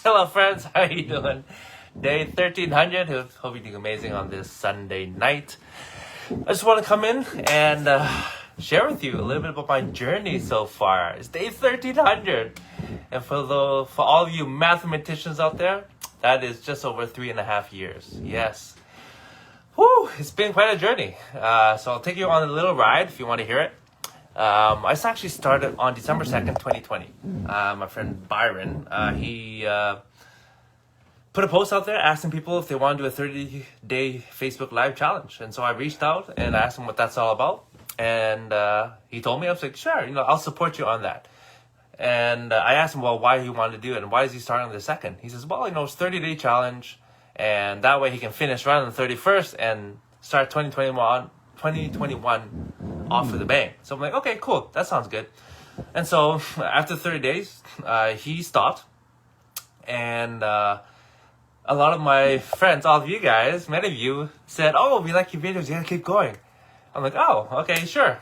Hello, friends. How you doing? Day 1300. Hope you're doing amazing on this Sunday night. I just want to come in and share with you a little bit about my journey so far. It's day 1300. And for all of you mathematicians out there, that is just over 3.5 years. Yes. Whew, it's been quite a journey. So I'll take you on a little ride if you want to hear it. I actually started on December 2nd, 2020. My friend Byron, he put a post out there asking people if they want to do a 30-day Facebook Live challenge. And so I reached out and asked him what that's all about. And he told me, I was like, sure, I'll support you on that. And I asked him, well, why he wanted to do it and why is he starting on the 2nd? He says, well, it's 30-day challenge. And that way he can finish right on the 31st and start 2021 off with a bang. So I'm like, okay, cool. That sounds good. And so after 30 days, he stopped. And a lot of my friends, all of you guys, many of you said, oh, we like your videos. You gotta keep going. I'm like, oh, okay, sure.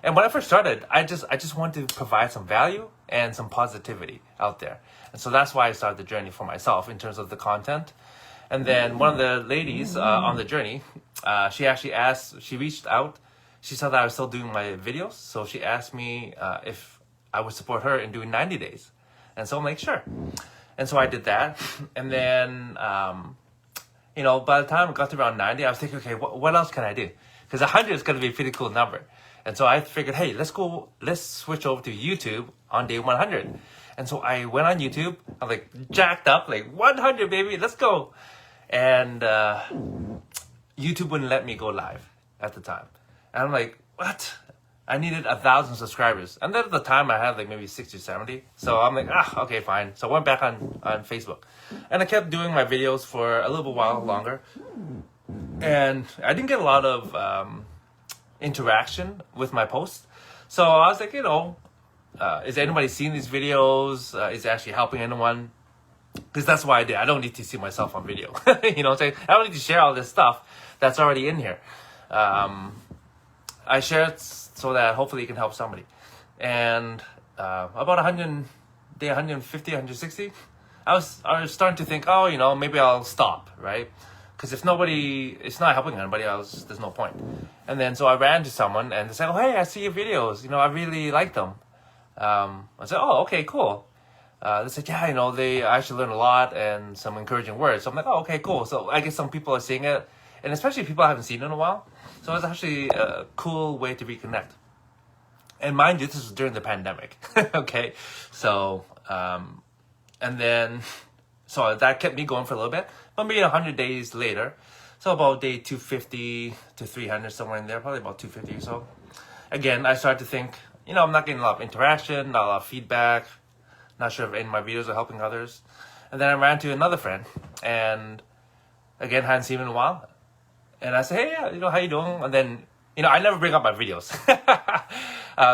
And when I first started, I just wanted to provide some value and some positivity out there. And so that's why I started the journey for myself in terms of the content. And then one of the ladies on the journey, she reached out. She saw that I was still doing my videos. So she asked me if I would support her in doing 90 days. And so I'm like, sure. And so I did that. And then, by the time I got to around 90, I was thinking, okay, what else can I do? Because 100 is going to be a pretty cool number. And so I figured, hey, let's switch over to YouTube on day 100. And so I went on YouTube. I'm like jacked up, like 100, baby, let's go. And YouTube wouldn't let me go live at the time. And I'm like, what? I needed 1,000 subscribers. And then at the time I had like maybe 60 or 70. So I'm like, okay, fine. So I went back on Facebook. And I kept doing my videos for a little bit while longer. And I didn't get a lot of interaction with my posts. So I was like, is anybody seeing these videos? Is it actually helping anyone? Because that's why I did. I don't need to see myself on video. I don't need to share all this stuff that's already in here. I share it so that hopefully it can help somebody. And about 150, 160, I was starting to think, maybe I'll stop, right? Because if it's not helping anybody else, there's no point. And then so I ran to someone and they said, oh, hey, I see your videos. I really like them. I said, oh, okay, cool. They said, yeah, they actually learn a lot and some encouraging words. So I'm like, oh, okay, cool. So I guess some people are seeing it, and especially people I haven't seen in a while. So it's actually a cool way to reconnect. And mind you, this was during the pandemic. Okay. So, so that kept me going for a little bit. But maybe 100 days later, so about day 250 to 300, somewhere in there, probably about 250 or so. Again, I started to think, I'm not getting a lot of interaction, not a lot of feedback. Not sure if any of my videos are helping others. And then I ran to another friend, and again, hadn't seen him in a while. And I said, hey, yeah, how you doing? And then, I never bring up my videos.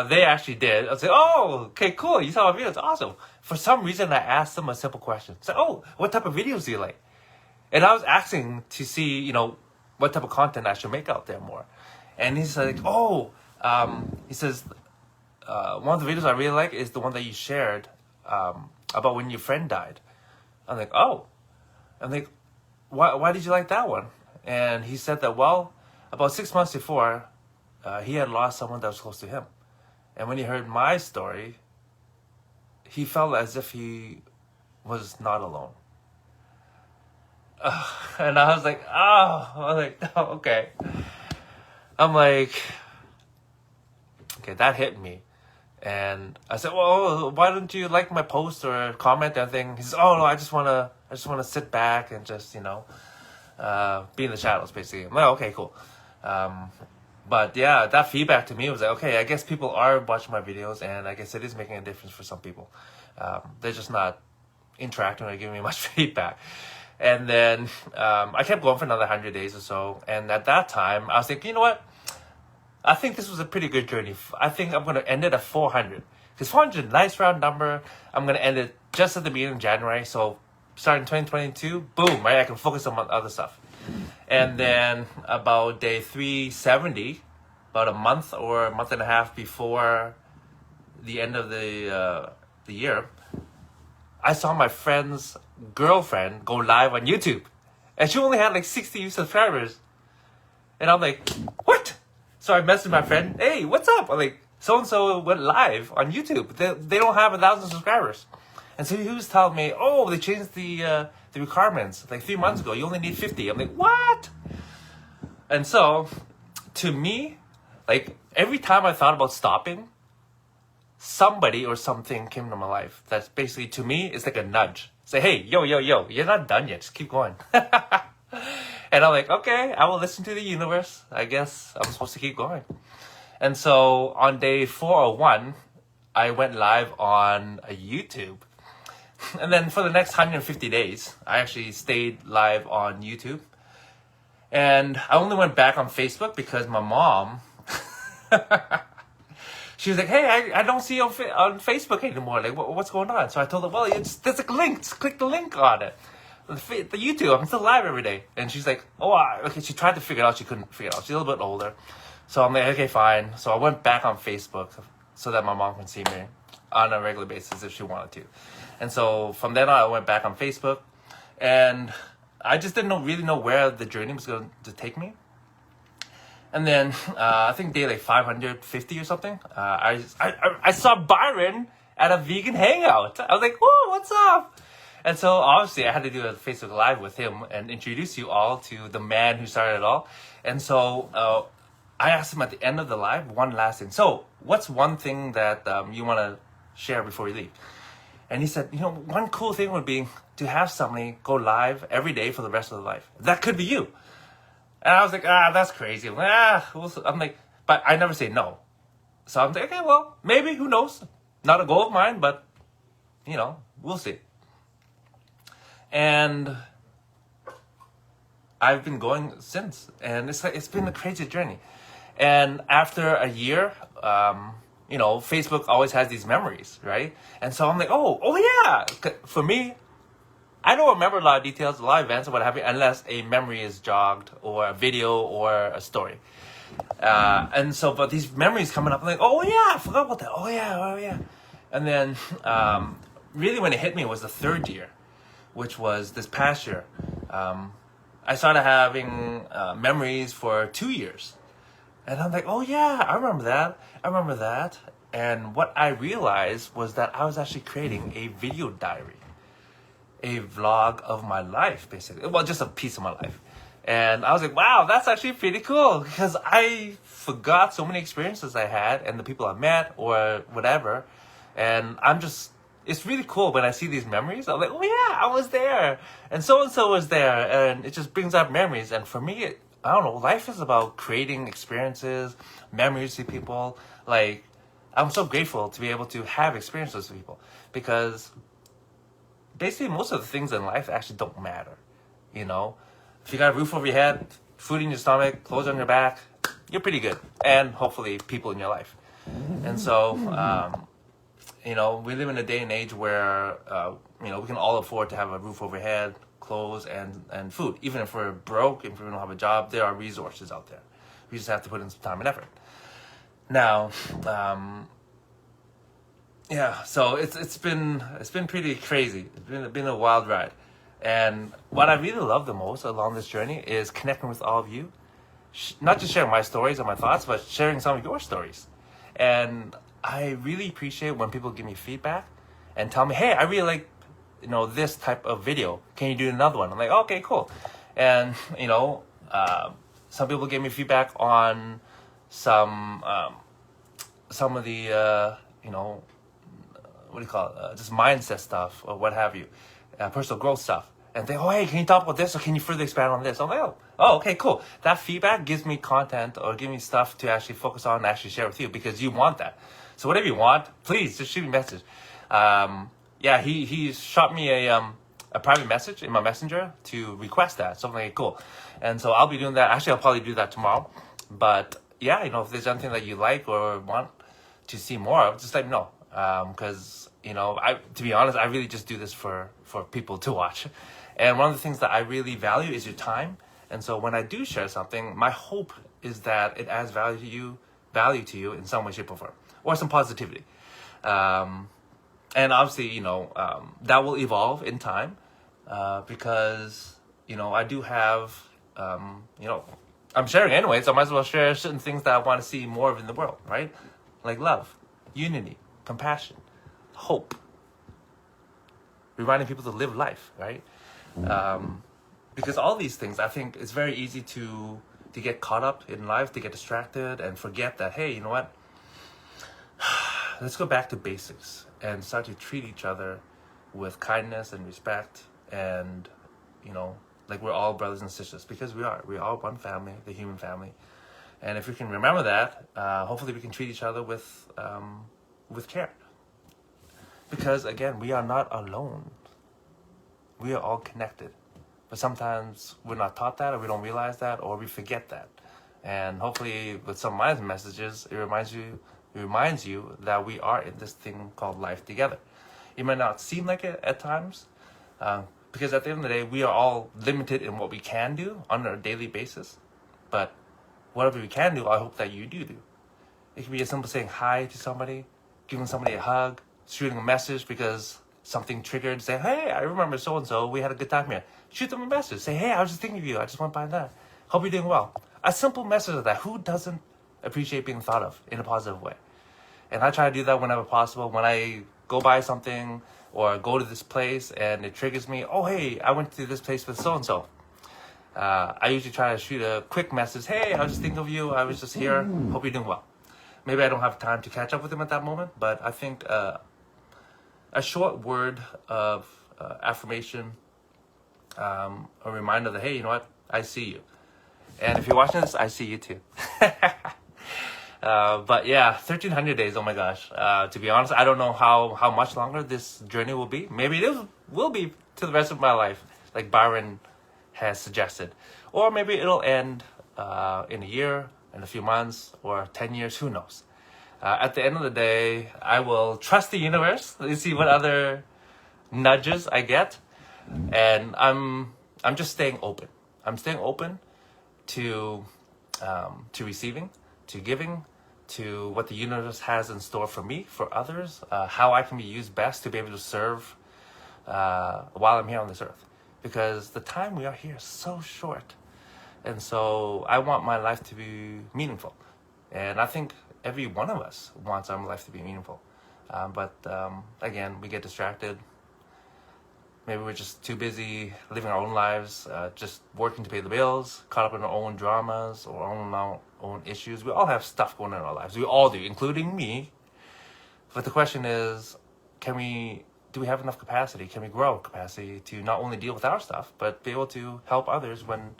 They actually did. I said, oh, okay, cool. You saw my videos. Awesome. For some reason, I asked them a simple question. I said, oh, what type of videos do you like? And I was asking to see, what type of content I should make out there more. And he's like, he says, one of the videos I really like is the one that you shared about when your friend died. I'm like, oh. I'm like, why did you like that one? And he said that, well, about 6 months before, he had lost someone that was close to him. And when he heard my story, he felt as if he was not alone. And I was like, oh, okay. I'm like, okay, that hit me. And I said, well, why don't you like my post or comment or anything? He says, oh, no, I just want to sit back and just, be in the shadows, basically. I'm like, okay, cool. But yeah, that feedback to me was like, okay, I guess people are watching my videos, and I guess it is making a difference for some people. They're just not interacting or giving me much feedback. And then I kept going for another 100 days or so. And at that time, I was thinking, you know what? I think this was a pretty good journey. I think I'm going to end it at 400. Because 400 is a nice round number. I'm going to end it just at the beginning of January. So starting 2022, boom, right? I can focus on other stuff. And then about day 370, about a month or a month and a half before the end of the year, I saw my friend's girlfriend go live on YouTube, and she only had like 60 subscribers. And I'm like, what? So I messaged my friend, hey, what's up? I'm like, so-and-so went live on YouTube. They don't have 1,000 subscribers. And so he was telling me, oh, they changed the requirements like 3 months ago. You only need 50. I'm like, what? And so, to me, like every time I thought about stopping, somebody or something came to my life. That's basically, to me, it's like a nudge. Say, hey, yo, you're not done yet. Just keep going. And I'm like, okay, I will listen to the universe. I guess I'm supposed to keep going. And so on day 401, I went live on a YouTube. And then for the next 150 days, I actually stayed live on YouTube. And I only went back on Facebook because my mom, she was like, hey, I don't see you on Facebook anymore. Like, what's going on? So I told her, well, there's a link. Just click the link on it. The YouTube, I'm still live every day. And she's like, oh, okay. She tried to figure it out. She couldn't figure it out. She's a little bit older. So I'm like, okay, fine. So I went back on Facebook so that my mom can see me on a regular basis if she wanted to. And so from then on, I went back on Facebook. And I just didn't really know where the journey was going to take me. And then I think day like 550 or something, I saw Byron at a vegan hangout. I was like, whoa, what's up? And so obviously I had to do a Facebook Live with him and introduce you all to the man who started it all. And so I asked him at the end of the live one last thing. So what's one thing that you want to share before you leave? And he said, one cool thing would be to have somebody go live every day for the rest of their life. That could be you. And I was like, that's crazy. I'm like, but I never say no. So I'm like, okay, well, maybe, who knows? Not a goal of mine, but, we'll see. And I've been going since, and it's been a crazy journey. And after a year, Facebook always has these memories, right? And so I'm like, oh yeah. For me, I don't remember a lot of details, a lot of events or what have you, unless a memory is jogged or a video or a story. And so, but these memories coming up, I'm like, oh yeah, I forgot about that. Oh yeah. And then, really when it hit me was the third year, which was this past year. I started having memories for 2 years. And I'm like, oh yeah, I remember that. And what I realized was that I was actually creating a video diary, a vlog of my life, basically. Well, just a piece of my life. And I was like, wow, that's actually pretty cool, because I forgot so many experiences I had and the people I met or whatever. And it's really cool when I see these memories. I'm like, oh yeah, I was there. And so was there. And it just brings up memories. And for me, I don't know, life is about creating experiences, memories with people. Like, I'm so grateful to be able to have experiences with people, because basically most of the things in life actually don't matter. If you got a roof over your head, food in your stomach, clothes on your back, you're pretty good. And hopefully people in your life. And so, we live in a day and age where, we can all afford to have a roof over head, clothes, and food. Even if we're broke, if we don't have a job, there are resources out there. We just have to put in some time and effort. Now, so it's been pretty crazy. It's been a wild ride. And what I really love the most along this journey is connecting with all of you. Not just sharing my stories and my thoughts, but sharing some of your stories. And I really appreciate when people give me feedback and tell me, hey, I really like, this type of video. Can you do another one? I'm like, okay, cool. And, some people gave me feedback on some of the, what do you call it? Just mindset stuff or what have you, personal growth stuff. And they, hey, can you talk about this or can you further expand on this? I'm like, oh, okay, cool. That feedback gives me content or give me stuff to actually focus on and actually share with you, because you want that. So whatever you want, please just shoot me a message. He shot me a private message in my messenger to request that. So I'm like, cool. And so I'll be doing that. Actually, I'll probably do that tomorrow. But yeah, if there's anything that you like or want to see more of, just let me know. Because, to be honest, I really just do this for people to watch. And one of the things that I really value is your time. And so when I do share something, my hope is that it adds value to you in some way, shape, or form, or some positivity. And obviously, that will evolve in time, because, I do have, I'm sharing anyway, so I might as well share certain things that I want to see more of in the world, right? Like love, unity, compassion, hope, reminding people to live life, right? Because all these things, I think it's very easy to get caught up in life, to get distracted and forget that, hey, you know what? Let's go back to basics and start to treat each other with kindness and respect, and, like we're all brothers and sisters, because we're all one family, the human family. And if we can remember that, hopefully we can treat each other with care. Because again, we are not alone. We are all connected. But sometimes we're not taught that, or we don't realize that, or we forget that. And hopefully with some of my messages, it reminds you that we are in this thing called life together. It might not seem like it at times, because at the end of the day, we are all limited in what we can do on a daily basis. But whatever we can do, I hope that you do. It can be as simple as saying hi to somebody, giving somebody a hug, shooting a message because something triggered, say, hey, I remember so-and-so, we had a good time here. Shoot them a message, say, hey, I was just thinking of you, I just went by that. Hope you're doing well. A simple message of that, who doesn't appreciate being thought of in a positive way? And I try to do that whenever possible. When I go by something or go to this place and it triggers me, oh, hey, I went to this place with so-and-so. I usually try to shoot a quick message, hey, I was just thinking of you, I was just here, hope you're doing well. Maybe I don't have time to catch up with him at that moment, but I think a short word of affirmation, a reminder that, hey, you know what, I see you. And if you're watching this, I see you too. But yeah, 1,300 days, oh my gosh. To be honest, I don't know how much longer this journey will be. Maybe it will be to the rest of my life, like Byron has suggested. Or maybe it'll end in a year, in a few months, or 10 years, who knows. At the end of the day, I will trust the universe and see what other nudges I get. And I'm just staying open. I'm staying open to receiving, to giving, to what the universe has in store for me, for others, how I can be used best to be able to serve while I'm here on this earth. Because the time we are here is so short. And so I want my life to be meaningful. And I think every one of us wants our life to be meaningful. But again, we get distracted. Maybe we're just too busy living our own lives, just working to pay the bills, caught up in our own dramas or our own issues. We all have stuff going on in our lives. We all do, including me. But the question is, do we have enough capacity? Can we grow capacity to not only deal with our stuff, but be able to help others when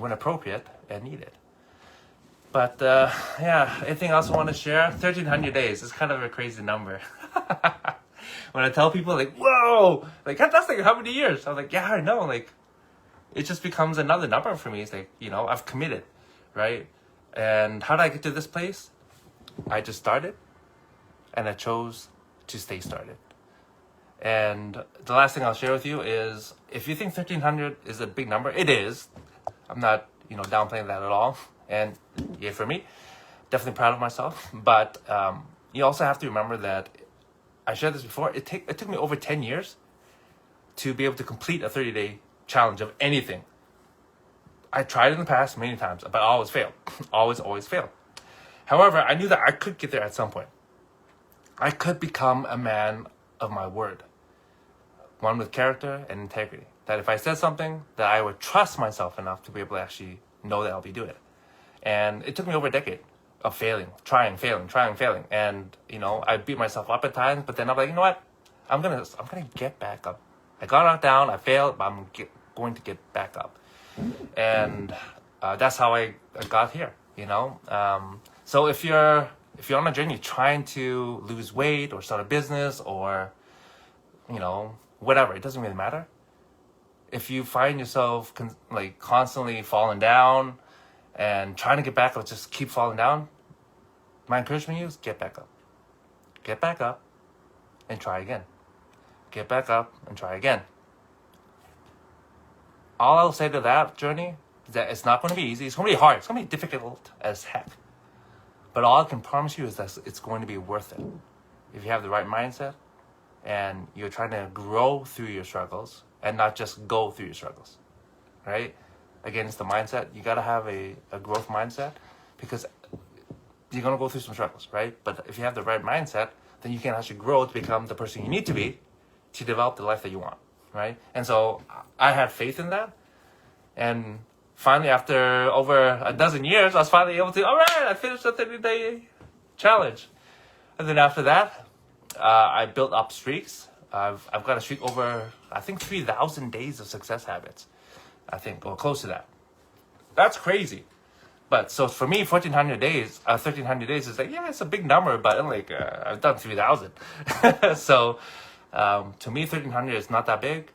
appropriate and needed? But yeah, anything else I want to share? 1,300 days is kind of a crazy number. When I tell people, like, whoa, like, that's like how many years? I'm like, yeah, I know, like, it just becomes another number for me. It's like, I've committed, right? And how did I get to this place? I just started, and I chose to stay started. And the last thing I'll share with you is, if you think 1,300 is a big number, it is. I'm not, downplaying that at all. And yeah, for me, definitely proud of myself. But you also have to remember that, I shared this before, it took me over 10 years to be able to complete a 30-day challenge of anything. I tried in the past many times, but I always failed. always failed. However, I knew that I could get there at some point. I could become a man of my word. One with character and integrity. That if I said something, that I would trust myself enough to be able to actually know that I'll be doing it. And it took me over a decade of failing, trying, failing. And, I beat myself up at times, but then I'm like, you know what? I'm gonna get back up. I got knocked down, I failed, but I'm going to get back up. And that's how I got here, So if you're on a journey trying to lose weight or start a business or, whatever, it doesn't really matter. If you find yourself constantly falling down and trying to get back up, just keep falling down, my encouragement to you is get back up. Get back up and try again. Get back up and try again. All I'll say to that journey is that it's not going to be easy. It's going to be hard. It's going to be difficult as heck. But all I can promise you is that it's going to be worth it. if you have the right mindset and you're trying to grow through your struggles and not just go through your struggles, right? Again, it's the mindset. You got to have a growth mindset, because you're going to go through some struggles, right? But if you have the right mindset, then you can actually grow to become the person you need to be to develop the life that you want, right? And so I had faith in that. And finally, after over a dozen years, I was finally able to, all right, I finished the 30-day challenge. And then after that, I built up streaks. I've got a streak over, I think, 3,000 days of success habits, I think, or close to that. That's crazy. But so for me, 1,300 days, 1,300 days is like, yeah, it's a big number, but like I've done 3,000. So to me, 1,300 is not that big.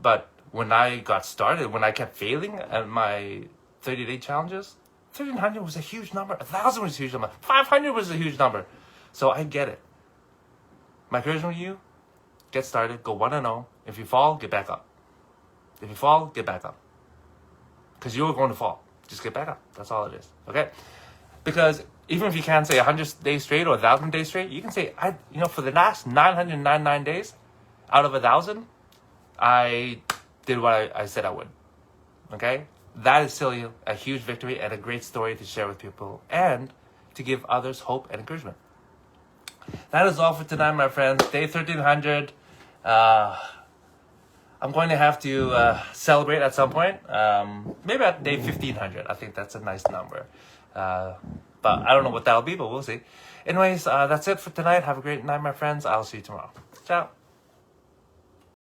But when I got started, when I kept failing at my 30-day challenges, 1,300 was a huge number. 1,000 was a huge number. 500 was a huge number. So I get it. My encouragement to you, get started, go 1-0. If you fall, get back up. If you fall, get back up. Because you're going to fall. Just get back up. That's all it is. Okay? Because even if you can't say 100 days straight or 1,000 days straight, you can say, for the last 999 days out of 1,000, I did what I said I would. Okay? That is still a huge victory and a great story to share with people and to give others hope and encouragement. That is all for tonight, my friends. Day 1,300. I'm going to have to celebrate at some point. Maybe at day 1,500. I think that's a nice number. But I don't know what that'll be, but we'll see. Anyways, that's it for tonight. Have a great night, my friends. I'll see you tomorrow. Ciao.